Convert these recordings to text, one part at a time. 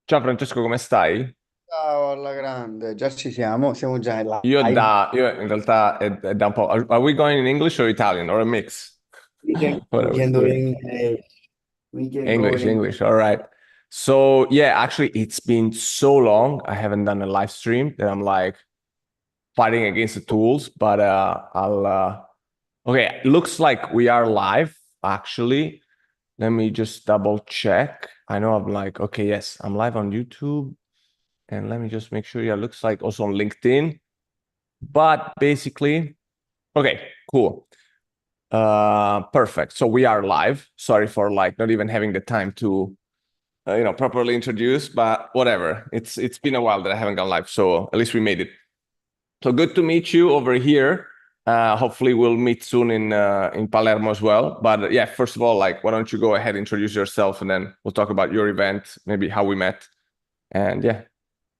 Ciao Francesco, come stai? Ciao alla grande, già ci siamo già in live. Io in realtà è da un po'. Are we going in English or Italian or a mix? We Whatever, can do good. English. We can go in English, English. English. All right. So yeah, actually, it's been so long. I haven't done a live stream that I'm like fighting against the tools. But I'll. Okay, looks like we are live. Actually, let me just double check. I know I'm like, okay, yes, I'm live on YouTube, and let me just make sure. Yeah, looks like also on LinkedIn. But basically, okay, cool. Perfect. So we are live. Sorry for like not even having the time to properly introduce, but whatever. It's been a while that I haven't gone live, so at least we made it. So good to meet you over here. Hopefully we'll meet soon in Palermo as well. But yeah, first of all, like why don't you go ahead, introduce yourself, and then we'll talk about your event, maybe how we met, and yeah.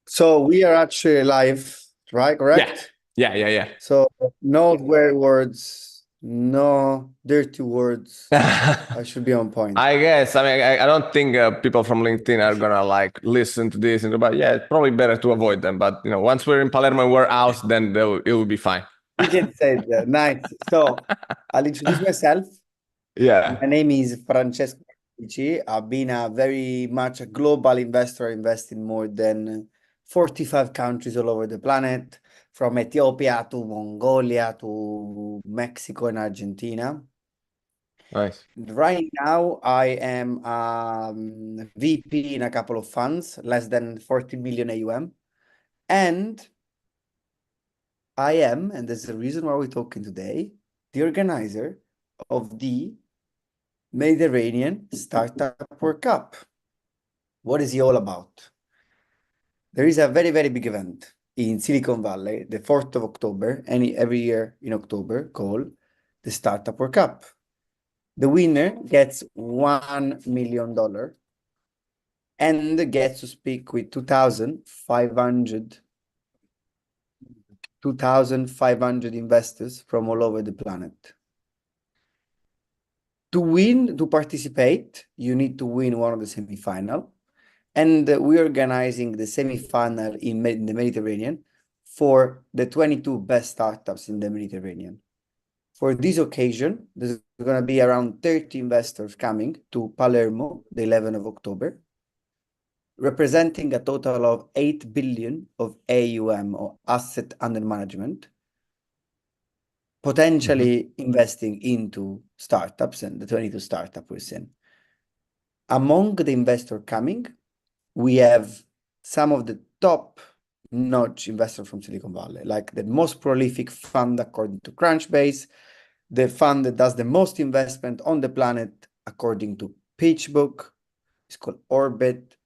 So we are actually live, right? Yeah. Correct? Yeah. So no swear words, no dirty words. I should be on point. I guess. I mean, I don't think people from LinkedIn are gonna like listen to this and go, but yeah, it's probably better to avoid them. But once we're in Palermo and we're out, then it will be fine. We can say that. Nice. So I'll introduce myself. Yeah. My name is Francesco Cracolici. I've been a very much a global investor. I invest in more than 45 countries all over the planet, from Ethiopia to Mongolia to Mexico and Argentina. Nice. Right now, I am VP in a couple of funds, less than 40 million AUM. And I am, and there's the reason why we're talking today, the organizer of the Mediterranean Startup World Cup. What is he all about? There is a very, very big event in Silicon Valley, the 4th of October, every year in October, called the Startup World Cup. The winner gets $1 million and gets to speak with 2,500 investors from all over the planet. To participate, you need to win one of the semifinal. And we're organizing the semi-final in the Mediterranean for the 22 best startups in the Mediterranean. For this occasion, there's going to be around 30 investors coming to Palermo, the 11th of October, representing a total of 8 billion of AUM or asset under management, potentially investing into startups and the 22 startups we're seeing. Among the investors coming, we have some of the top-notch investors from Silicon Valley, like the most prolific fund according to Crunchbase, the fund that does the most investment on the planet according to PitchBook. It's called Orbit.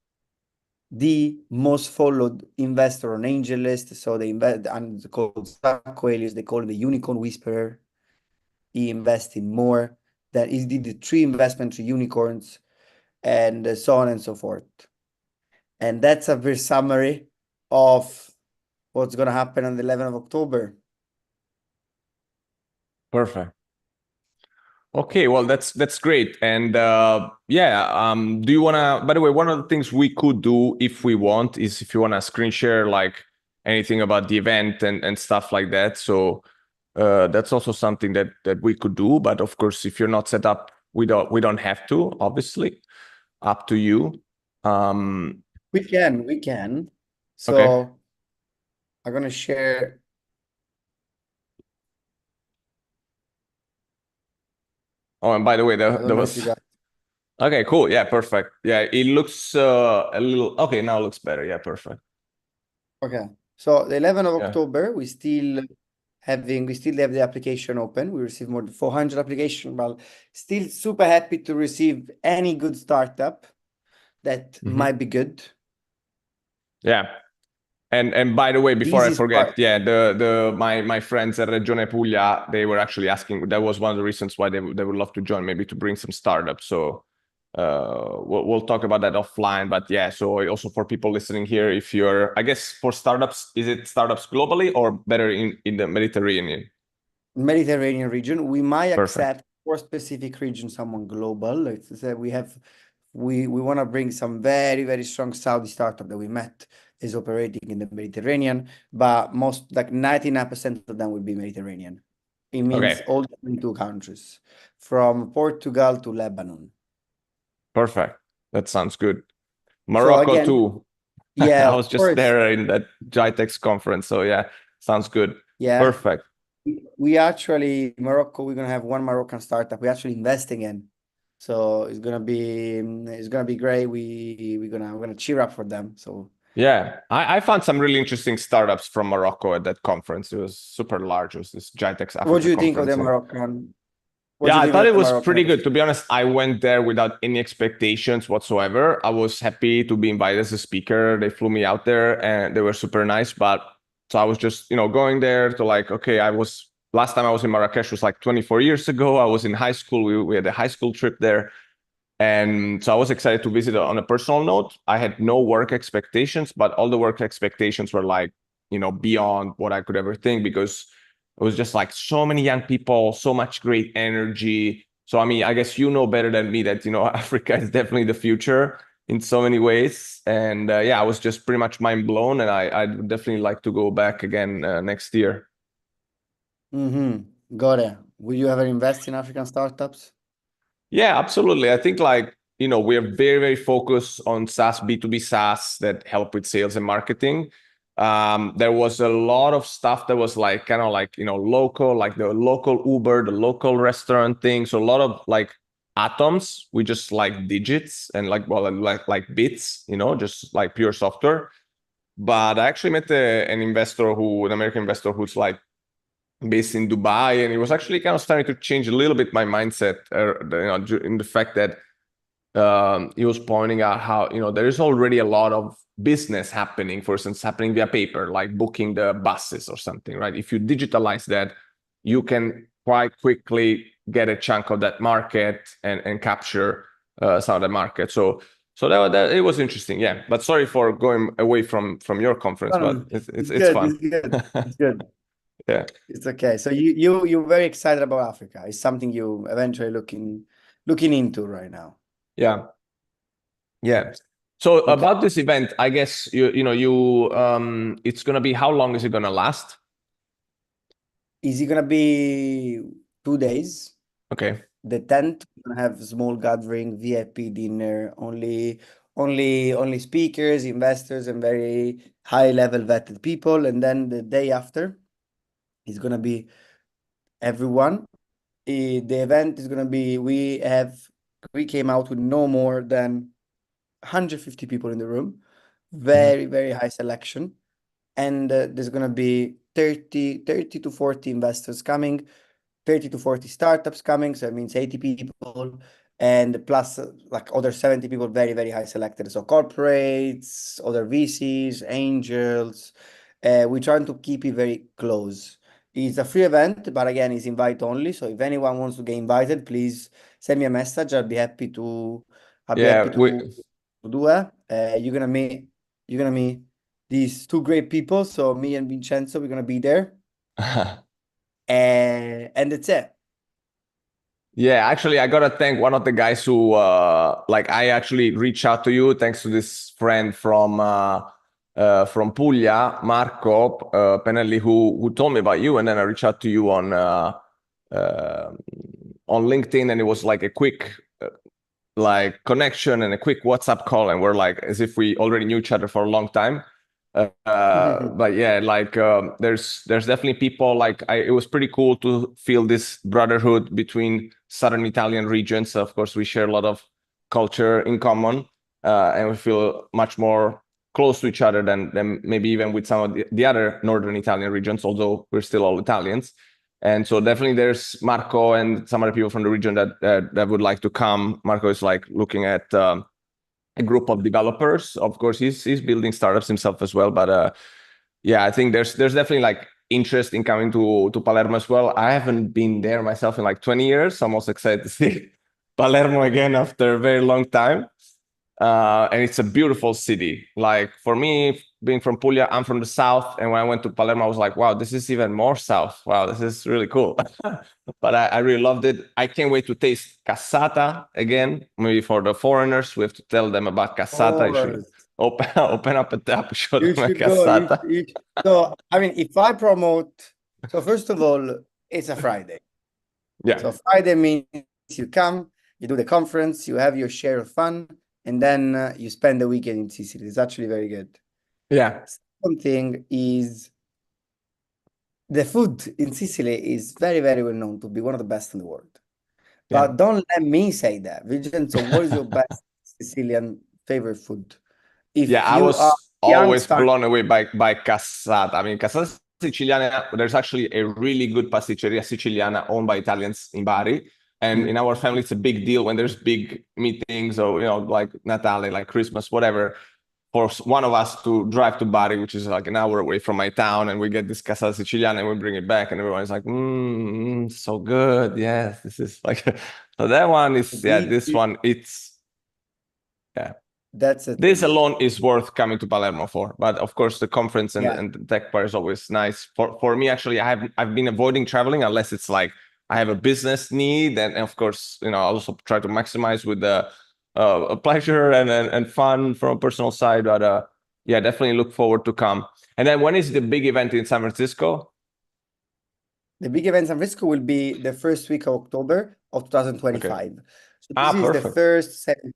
The most followed investor on AngelList, so they invest and called Cracolici, they call him the unicorn whisperer. He invests in more. That he did the 3 investment, 3 unicorns, and so on and so forth. And that's a very summary of what's going to happen on the 11th of October. Perfect. Okay, well that's great. And yeah, do you wanna, by the way, one of the things we could do if we want is if you wanna screen share like anything about the event and stuff like that. So that's also something that we could do. But of course, if you're not set up, we don't have to, obviously. Up to you. We can. Okay. So I'm going to share. Oh, and by the way, I there don't know if you was got. okay, cool. Yeah, perfect. Yeah, it looks a little okay, now it looks better. Yeah, perfect. Okay. So the 11th of Yeah. October, we still have the application open. We received more than 400 applications, but still super happy to receive any good startup that might be good. Yeah. And by the way, before This I is forget, part. yeah, my friends at Regione Puglia, they were actually asking. That was one of the reasons why they would love to join, maybe to bring some startups. So we'll talk about that offline. But yeah, so also for people listening here, if you're, I guess for startups, is it startups globally or better in the Mediterranean? Mediterranean region. We might Perfect. accept for specific region someone global. Let's say we have we want to bring some very, very strong Saudi startup that we met is operating in the Mediterranean, but most like 99% of them will be Mediterranean. It means Okay, all 22 countries, from Portugal to Lebanon. perfect. That sounds good. So Morocco again, too. yeah, I of was just course, there in that GITEX conference. So yeah, sounds good. yeah. Perfect. We actually Morocco, we're gonna have one Moroccan startup we're actually investing in. So it's gonna be great. We're gonna cheer up for them. So Yeah, I found some really interesting startups from Morocco at that conference. It was super large. It was this GITEX what do Africa you think of the conference. Moroccan? What do Yeah, you I think thought of it the was Moroccan pretty good. To opportunity? be honest, I went there without any expectations whatsoever. I was happy to be invited as a speaker. They flew me out there and they were super nice. But so I was just, going there to like, okay, last time I was in Marrakesh was like 24 years ago. I was in high school. We had a high school trip there. And so I was excited to visit on a personal note. I had no work expectations, but all the work expectations were like, beyond what I could ever think because it was just like so many young people, so much great energy. So, I mean, I guess you know better than me that, Africa is definitely the future in so many ways. And yeah, I was just pretty much mind blown. And I'd definitely like to go back again next year. Mm-hmm. Got it. Will you ever invest in African startups? Yeah, absolutely. I think like, we're very, very focused on SaaS, B2B SaaS that help with sales and marketing. There was a lot of stuff that was like kind of like, local, like the local Uber, the local restaurant thing. So a lot of like atoms, we just like digits and like, well, like bits, just like pure software. But I actually met an American investor who's like based in Dubai, and it was actually kind of starting to change a little bit my mindset, in the fact that he was pointing out how there is already a lot of business happening, for instance, happening via paper, like booking the buses or something, right? If you digitalize that, you can quite quickly get a chunk of that market and capture some of the market. So that it was interesting, yeah. But sorry for going away from your conference, No, but no, it's it's it's good. fun. It's good. It's good. Yeah, It's okay. So you're very excited about Africa. It's something you eventually looking into right now. yeah. Yeah. So Okay. about this event, I guess it's gonna be, how long is it gonna last? Is it gonna be 2 days? Okay. The tent, we're gonna have small gathering, VIP dinner, only speakers, investors, and very high level vetted people. And then the day after is gonna be everyone. The event is gonna be we came out with no more than 150 people in the room. Mhm. Very, very high selection. And there's gonna be 30 to 40 investors coming. 30 to 40 startups coming, so it means 80 people, and plus like other 70 people, very, very high selected. So corporates, other VCs, angels. We're trying to keep it very close. It's a free event, but again, it's invite only. So if anyone wants to get invited, please send me a message. I'll be happy Yeah, we to do it. You're gonna meet these two great people. So me and Vincenzo, we're gonna be there. And that's it. Yeah, actually, I gotta thank one of the guys who, like, I actually reached out to you thanks to this friend from Puglia, Marco Penelli, who told me about you, and then I reached out to you uh, on LinkedIn, and it was like a quick like connection and a quick WhatsApp call, and we're like as if we already knew each other for a long time. But yeah, like there's definitely people like it was pretty cool to feel this brotherhood between southern Italian regions. Of course, we share a lot of culture in common, and we feel much more close to each other than maybe even with some of the other northern Italian regions, although we're still all Italians. And so definitely there's Marco and some other people from the region that would like to come. Marco is like looking at a group of developers. Of course, he's building startups himself as well. But yeah, I think there's definitely like interest in coming to Palermo as well. I haven't been there myself in like 20 years. So I'm also excited to see Palermo again after a very long time. And it's a beautiful city. Like for me, being from Puglia, I'm from the south, and when I went to Palermo, I was like, wow, this is even more south. Wow, this is really cool. But I really loved it. I can't wait to taste cassata again. Maybe for the foreigners, we have to tell them about cassata. You should Course. open up a tap, show You them a should go. cassata. So, I mean, if I promote, so first of all, it's a Friday. Yeah, So Friday means you come, you do the conference, you have your share of fun, and then you spend the weekend in Sicily. It's actually very good. yeah, Second thing is the food in Sicily is very, very well known to be one of the best in the world. yeah. But don't let me say that. Vincenzo, what is your best Sicilian favorite food? Yeah, If I you are was young always start, blown away by cassata. I mean, cassata siciliana, there's actually a really good pasticceria siciliana owned by Italians in Bari. And in our family, it's a big deal when there's big meetings or, like Natale, like Christmas, whatever, for one of us to drive to Bari, which is like an hour away from my town, and we get this cassata siciliana and we bring it back, and everyone's like, so good. Yes, this is like, so that one is, yeah, we, this one, it's, yeah. that's the This thing. alone is worth coming to Palermo for. But of course, the conference and, Yeah. and the tech part is always nice. For me, actually, I've been avoiding traveling unless it's like I have a business need, and of course, I also try to maximize with the pleasure and fun from a personal side. But yeah, definitely look forward to come. And then when is the big event in San Francisco? The big event in San Francisco will be the first week of October of Okay. 2025. So this Ah, is the perfect. first semi.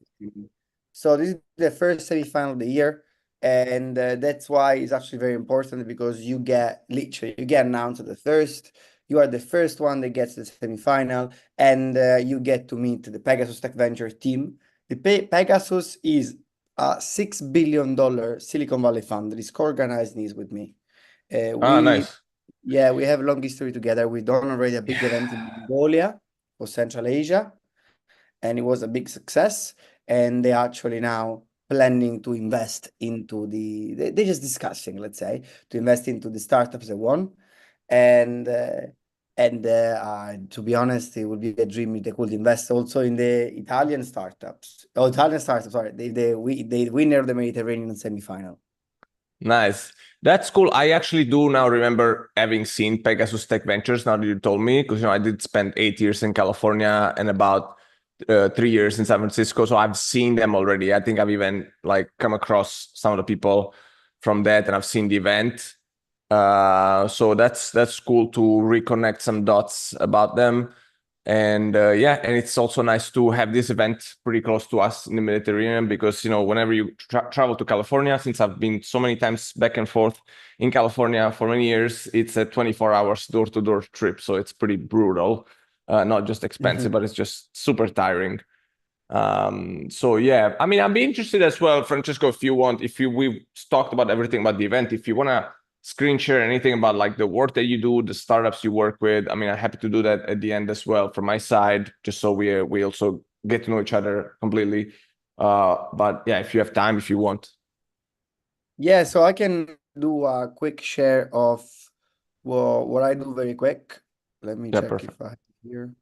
So this is the first semi-final of the year, and that's why it's actually very important because you get announced at the first. You are the first one that gets the semi-final, and you get to meet the Pegasus Tech Venture team. The Pegasus is a $6 billion Silicon Valley fund that is co-organizing this with me. Ah, We nice. Yeah, we have a long history together. We've done already a big event in Mongolia for Central Asia, and it was a big success. And they actually now planning to invest into they're just discussing, let's say, to invest into the startups they want. And to be honest, it would be a dream if they could invest also in the Italian startups. Oh, Italian startups, sorry, the winner of the Mediterranean semifinal. Nice. That's cool. I actually do now remember having seen Pegasus Tech Ventures now that you told me, because I did spend 8 years in California and about 3 years in San Francisco. So I've seen them already. I think I've even like come across some of the people from that, and I've seen the event. So that's cool to reconnect some dots about them. And yeah, and it's also nice to have this event pretty close to us in the Mediterranean, because whenever you travel to California, since I've been so many times back and forth in California for many years, it's a 24 hours door-to-door trip, so it's pretty brutal. Not just expensive, but it's just super tiring. So yeah, I mean, I'd be interested as well, Francesco, we've talked about everything about the event, if you want to screen share anything about like the work that you do, the startups you work with. I mean, I'm happy to do that at the end as well from my side, just so we also get to know each other completely. But yeah, if you have time, if you want. Yeah, so I can do a quick share of what I do very quick. Let me Yeah, check perfect. if I have it here.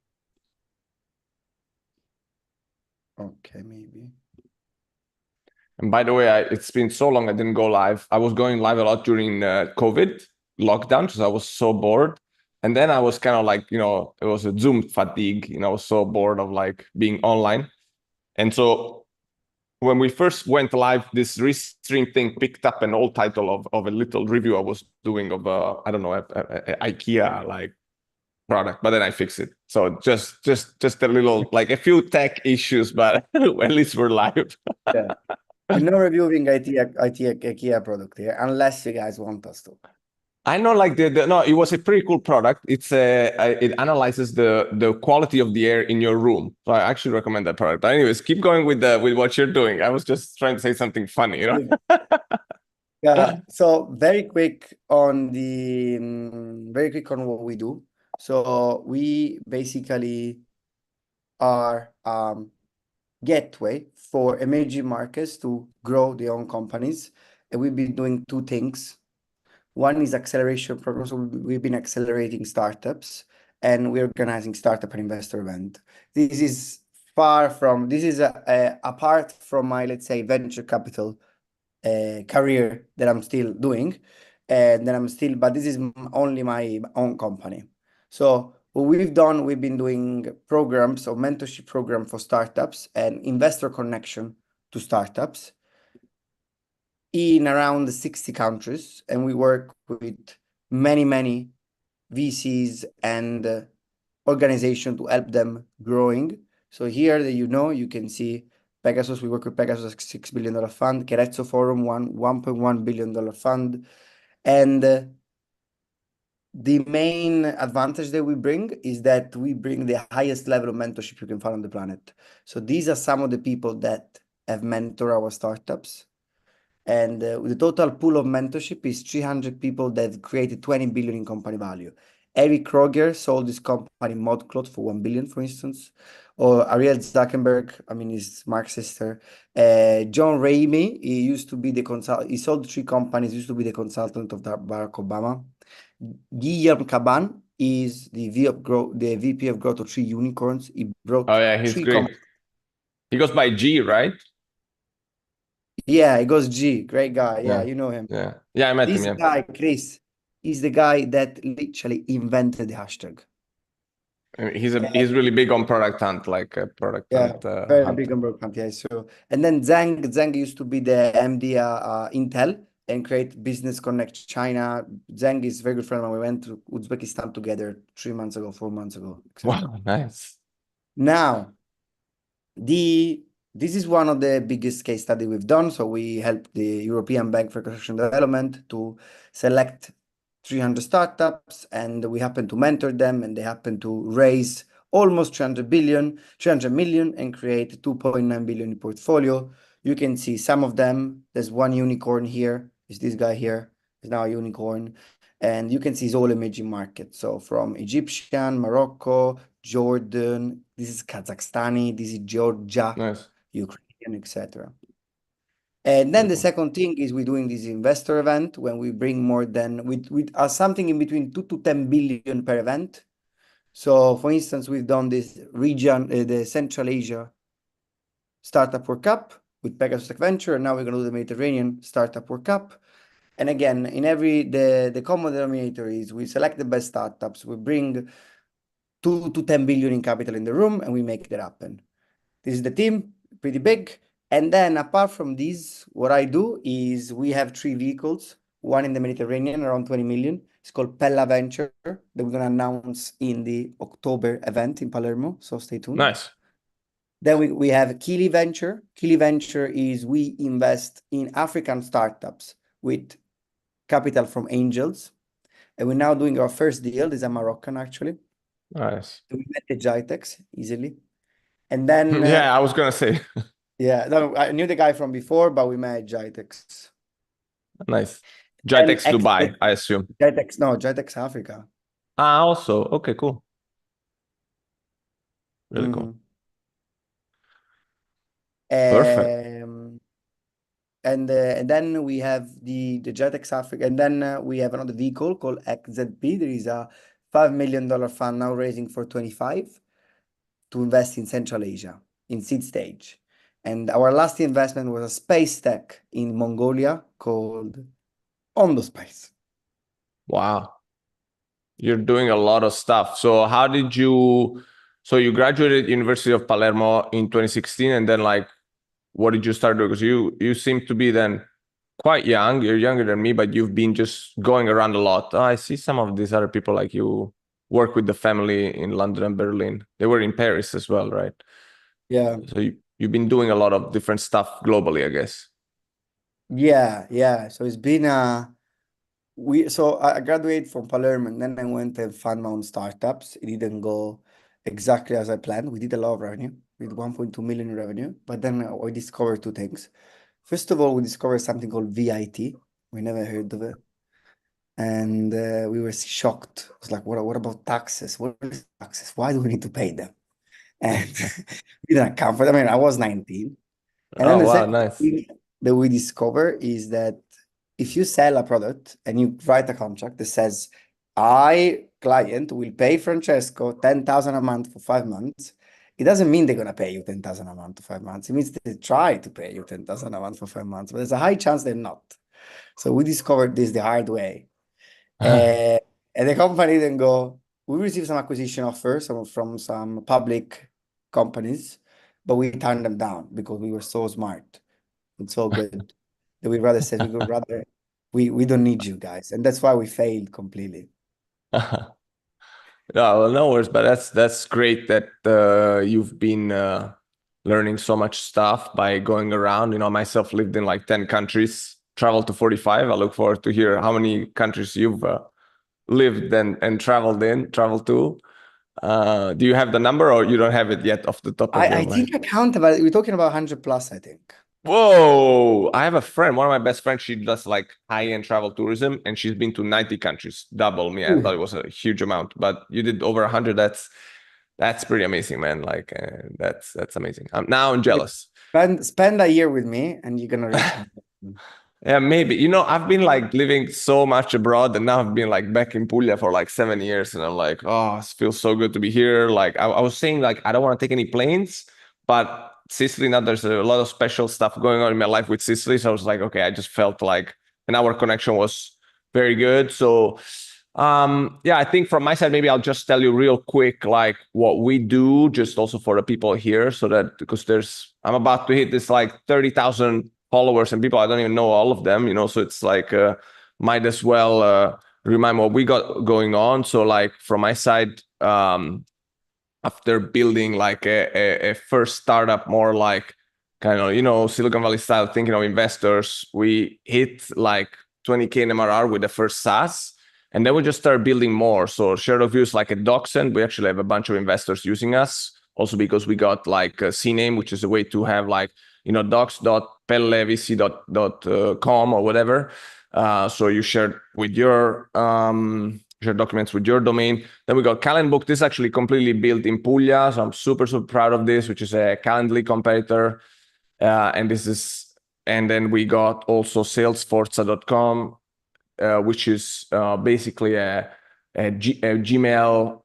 Okay, maybe. And by the way, it's been so long I didn't go live. I was going live a lot during COVID lockdown because I was so bored. And then I was kind of like, it was a Zoom fatigue. I was so bored of like being online. And so when we first went live, this restream thing picked up an old title of a little review I was doing of I don't know, a IKEA like product, but then I fixed it. So just a little, like a few tech issues, but at least we're live. Yeah. We're not reviewing IT IKEA product here, unless you guys want us to. I know, like no, it was a pretty cool product. It analyzes the quality of the air in your room. So I actually recommend that product. But anyways, keep going with what you're doing. I was just trying to say something funny. Yeah, so very quick on what we do. So we basically are gateway for emerging markets to grow their own companies. And we've been doing two things. One is acceleration programs. So we've been accelerating startups, and we're organizing startup and investor event. This is apart from my, let's say, venture capital career that I'm still doing, and then but this is only my own company. So what we've done, we've been doing programs or mentorship program for startups and investor connection to startups in around 60 countries, and we work with many VCs and organization to help them growing. So here that you can see Pegasus. We work with Pegasus, $6 billion fund. Kerezzo Forum, $1.1 billion fund. And the main advantage that we bring is that we bring the highest level of mentorship you can find on the planet. So these are some of the people that have mentored our startups. And the total pool of mentorship is 300 people that created 20 billion in company value. Eric Kroger sold his company ModCloth for 1 billion, for instance. Or Ariel Zuckerberg, I mean, his Mark's sister. John Ramey, he used to be he sold 3 companies, used to be the consultant of Barack Obama. Guillaume Caban is the VP of growth of 3 unicorns. He brought Oh yeah, he's 3 great. companies. He goes by G, right? Yeah, it goes G. Great guy. Yeah, Yeah, you know him. yeah. I met him. This Yeah, guy, Chris, is the guy that literally invented the hashtag. I mean, he's really big on product hunt, like a product Yeah, hunt very big hunter. on broadcast. Yeah. So, and then Zhang used to be the MD Intel and create Business Connect China. Zhang is a very good friend of mine. We went to Uzbekistan together 3 months ago, 4 months ago, etc. Wow, nice. Now, this is one of the biggest case study we've done. So we helped the European Bank for Reconstruction and Development to select 300 startups, and we happen to mentor them, and they happen to raise almost 300 million and create 2.9 billion in portfolio. You can see some of them. There's one unicorn here. Is this guy here? Is now a unicorn. And you can see it's all emerging markets. So from Egyptian, Morocco, Jordan, this is Kazakhstani, this is Georgia, Nice. Ukrainian, etc. And then Really the cool. second thing is we're doing this investor event when we bring more than with something in between 2 to 10 billion per event. So for instance, we've done this region, the Central Asia Startup World Cup with Pegasus Tech Venture, and now we're going to do the Mediterranean Startup World Cup. And again, in the common denominator is we select the best startups, we bring 2 to 10 billion in capital in the room, and we make that happen. This is the team, pretty big. And then apart from this, what I do is we have 3 vehicles, one in the Mediterranean, around 20 million. It's called Pella Venture that we're going to announce in the October event in Palermo. So stay tuned. Nice. Then we have Kili Venture. Kili Venture is we invest in African startups with capital from angels. And we're now doing our first deal. This is a Moroccan, actually. Nice. We met the Jitex easily. And then, Yeah, I was gonna say. yeah, no, I knew the guy from before, but we met Jitex. Nice. And Jitex Dubai, I assume. Jitex, no, Jitex Africa. Ah, also. Okay, cool. Really cool. Mhm. Perfect. And then we have the Jitex Africa, and then we have another vehicle called XZP. There is a $5 million fund now raising for 25 to invest in Central Asia in seed stage. And our last investment was a space tech in Mongolia called Ondo Space. Wow. You're doing a lot of stuff. So how did you so you graduated University of Palermo in 2016, and then like what did you start doing? Because you seem to be then quite young. You're younger than me, but you've been just going around a lot. Oh, I see some of these other people like you work with the family in London and Berlin. They were in Paris as well, right? Yeah. So you've been doing a lot of different stuff globally, I guess. Yeah. So it's been so I graduated from Palermo, and then I went and found my own startups. It didn't go exactly as I planned. We did a lot of revenue. We did 1.2 million in revenue, but then we discovered 2 things. First of all, we discovered something called VIT. We never heard of it. And we were shocked. It's like, what about taxes? What is taxes? Why do we need to pay them? And we didn't account for them. I mean, I was 19. And then Oh the wow, second nice. thing that we discover is that if you sell a product and you write a contract that says, I, client, will pay Francesco 10,000 a month for 5 months, it doesn't mean they're going to pay you 10,000 a month for 5 months. It means they try to pay you 10,000 a month for 5 months, but there's a high chance they're not. So we discovered this the hard way. And the company then go, we received some acquisition offers from some public companies, but we turned them down because we were so smart and so good that we rather said we don't need you guys. And that's why we failed completely. No, well, no worries, but that's great that you've been learning so much stuff by going around. You know, myself lived in like 10 countries, traveled to 45. I look forward to hear how many countries you've lived and traveled to. Do you have the number or you don't have it yet off the top of your I mind? think I count about, we're talking about 100 plus, I think. Whoa! I have a friend, one of my best friends, she does like high-end travel tourism and she's been to 90 countries, double me. I thought it was a huge amount, but you did over 100. That's pretty amazing, man. Like that's amazing. Now I'm jealous. Spend a year with me and you're gonna reach 100. Yeah, maybe. You know, I've been like living so much abroad and now I've been like back in Puglia for like 7 years and I'm like, oh, it feels so good to be here. Like I was saying, like, I don't want to take any planes, but Sicily, now there's a lot of special stuff going on in my life with Sicily. So I was like, okay, I just felt like, and our connection was very good. So yeah, I think from my side, maybe I'll just tell you real quick, like what we do, just also for the people here, so that because I'm about to hit this like 30,000 followers and people, I don't even know all of them, you know, so it's like, might as well remind what we got going on. So like from my side, after building like a first startup, more like kind of, you know, Silicon Valley style, thinking of investors, we hit like 20K in MRR with the first SaaS. And then we just start building more. So Share of Views like a DocSend. We actually have a bunch of investors using us. Also because we got like a CNAME, which is a way to have like, you know, docs.pellevc.com or whatever. So you share with your share documents with your domain. Then we got Calendbook. This is actually completely built in Puglia. So I'm super, super proud of this, which is a Calendly competitor. And then we got also salesforza.com, which is basically a Gmail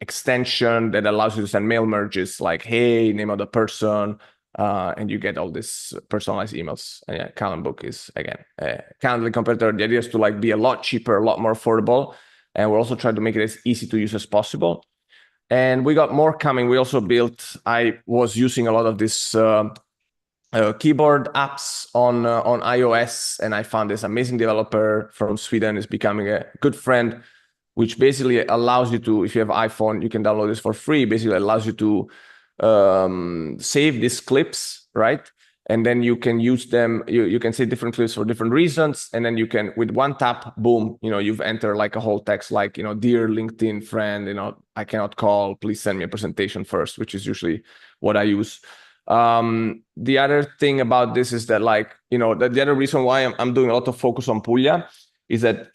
extension that allows you to send mail merges like, hey, name of the person, and you get all these personalized emails. And yeah, Calendbook is, again, a Calendly competitor. The idea is to like be a lot cheaper, a lot more affordable. And we're also trying to make it as easy to use as possible. And we got more coming. We also built, I was using a lot of this keyboard apps on iOS, and I found this amazing developer from Sweden is becoming a good friend, which basically allows you to, if you have iPhone, you can download this for free. Basically allows you to save these clips, right? And then you can use them. You can save different clips for different reasons, and then you can, with one tap, boom, you know, you've entered like a whole text, like, you know, dear LinkedIn friend, you know, I cannot call, please send me a presentation first, which is usually what I use. The other thing about this is that, like, you know, the other reason why I'm doing a lot of focus on Puglia is that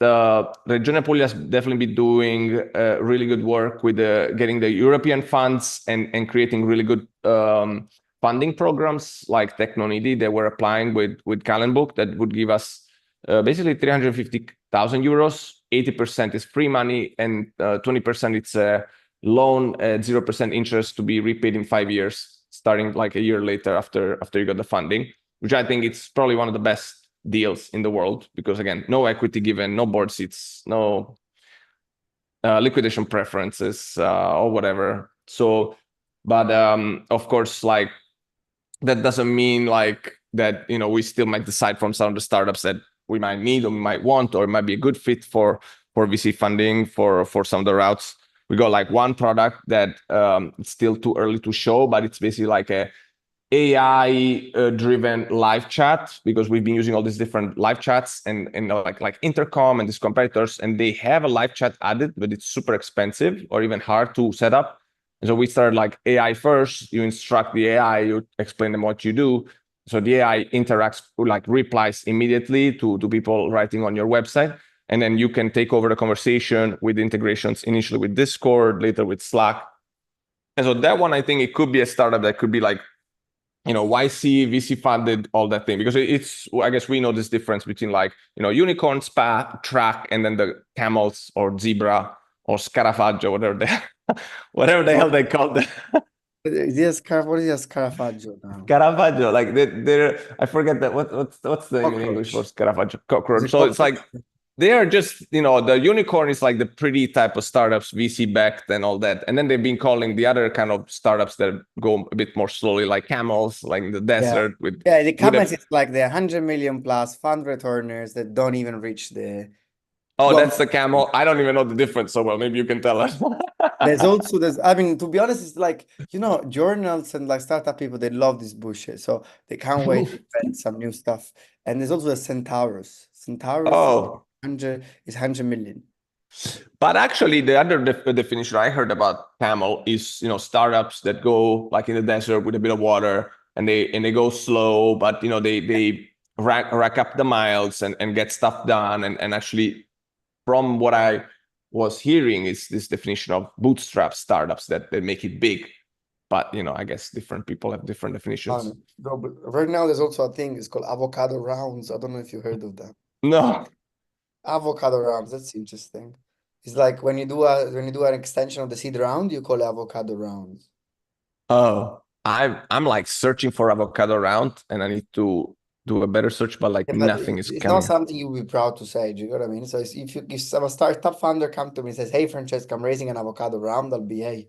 Regione Puglia has definitely been doing really good work with getting the European funds and creating really good funding programs like Technonidi. They were applying with Calendbook that would give us basically 350,000 euros. 80% is free money and 20% it's a loan at 0% interest to be repaid in 5 years, starting like a year later after you got the funding, which I think it's probably one of the best deals in the world because, again, no equity given, no board seats, no liquidation preferences or whatever. So, but of course, like, that doesn't mean like that, you know, we still might decide from some of the startups that we might need or we might want, or it might be a good fit for VC funding for some of the routes. We got like one product that it's still too early to show, but it's basically like a AI driven live chat, because we've been using all these different live chats and like Intercom and these competitors, and they have a live chat added, but it's super expensive or even hard to set up. And so we started like AI first. You instruct the AI, you explain them what you do. So the AI interacts, like replies immediately to people writing on your website. And then you can take over the conversation with integrations, initially with Discord, later with Slack. And so that one, I think it could be a startup that could be like, you know, YC, VC funded, all that thing, because it's, I guess we know this difference between like, you know, unicorn, spa, track, and then the camels or zebra or Scarafaggio, whatever the hell they call them. What is a Scarafaggio now? Caravaggio, like they're I forget that what's the name in English for Cockroach. Caravaggio Is cockroach. it So it's cockroach? like they are just, the unicorn is like the pretty type of startups, VC backed and all that. And then they've been calling the other kind of startups that go a bit more slowly, like camels, like in the Yeah. desert with Yeah, the with comments a is like the 100 million plus fund returners that don't even reach the oh, one. that's the camel. I don't even know the difference so well. Maybe you can tell us. There's I mean, to be honest, it's like, journals and like startup people, they love this bullshit. So they can't wait to invent some new stuff. And there's also the Centaurus. Centaurus is Oh. 100 million. But actually, the other definition I heard about camel is, startups that go like in the desert with a bit of water, and they go slow, but they rack up the miles and get stuff done. And actually, from what I was hearing, is this definition of bootstrap startups that they make it big. But I guess different people have different definitions. No, but right now there's also a thing, it's called avocado rounds. I don't know if you heard of that. No. Avocado rounds, that's interesting. It's like when you do an extension of the seed round, you call it avocado rounds. Oh, I'm like searching for avocado round, and I need to do a better search, but like Yeah, but nothing is it's not coming. something you'll be proud to say. Do you know what I mean? So if some startup founder come to me and says, "Hey, Francesco, I'm raising an avocado round," I'll be, "Hey,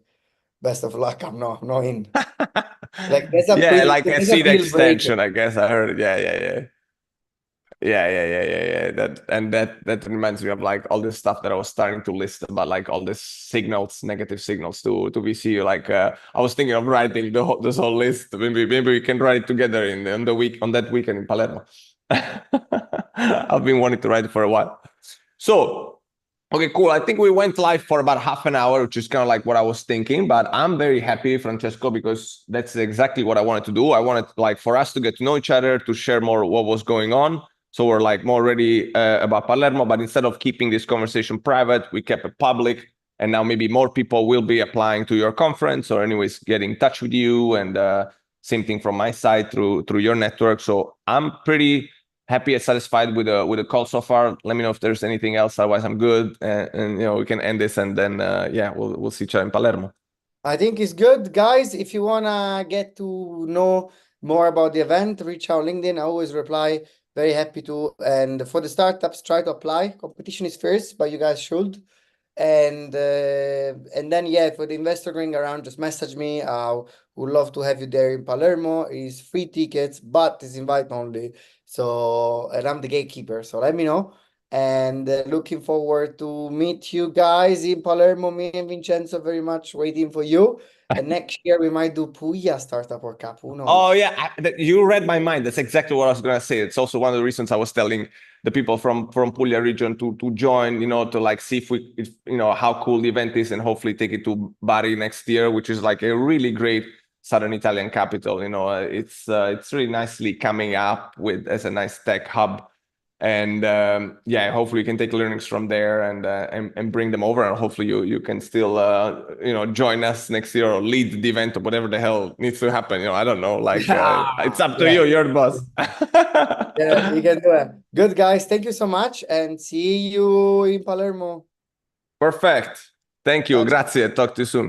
best of luck. I'm not in." Like Yeah, like a that's a seed deal breaker. extension, I guess I heard it. Yeah, yeah, yeah. Yeah. That reminds me of like all this stuff that I was starting to list about, like all these signals, negative signals to VC. Like I was thinking of writing this whole list. Maybe we can write it together on that weekend in Palermo. I've been wanting to write it for a while. So okay, cool. I think we went live for about half an hour, which is kind of like what I was thinking. But I'm very happy, Francesco, because that's exactly what I wanted to do. I wanted like for us to get to know each other, to share more what was going on. So we're like more ready about Palermo. But instead of keeping this conversation private, we kept it public. And now maybe more people will be applying to your conference, or anyways, get in touch with you. And same thing from my side through your network. So I'm pretty happy and satisfied with the call so far. Let me know if there's anything else. Otherwise, I'm good, and we can end this, and then yeah, we'll see each other in Palermo. I think it's good, guys. If you wanna get to know more about the event, reach out LinkedIn. I always reply. Very happy to. And for the startups, try to apply. Competition is fierce, but you guys should. And then yeah, for the investor going around, just message me. Would love to have you there in Palermo. It's free tickets, but it's invite only. So, and I'm the gatekeeper, so let me know. And looking forward to meet you guys in Palermo. Me and Vincenzo very much waiting for you. And next year we might do Puglia Startup World Cup. Who Oh knows? yeah, you read my mind. That's exactly what I was gonna say. It's also one of the reasons I was telling the people from Puglia region to join. To like see if how cool the event is, and hopefully take it to Bari next year, which is like a really great southern Italian capital. It's really nicely coming up with as a nice tech hub. And yeah, hopefully you can take learnings from there and bring them over, and hopefully you can still join us next year or lead the event or whatever the hell needs to happen. I don't know, like it's up to Yeah. you. You're the boss. Yeah, you can do it. Good guys, thank you so much and see you in Palermo. Perfect. Thank you. Ciao. Grazie. Talk to you soon.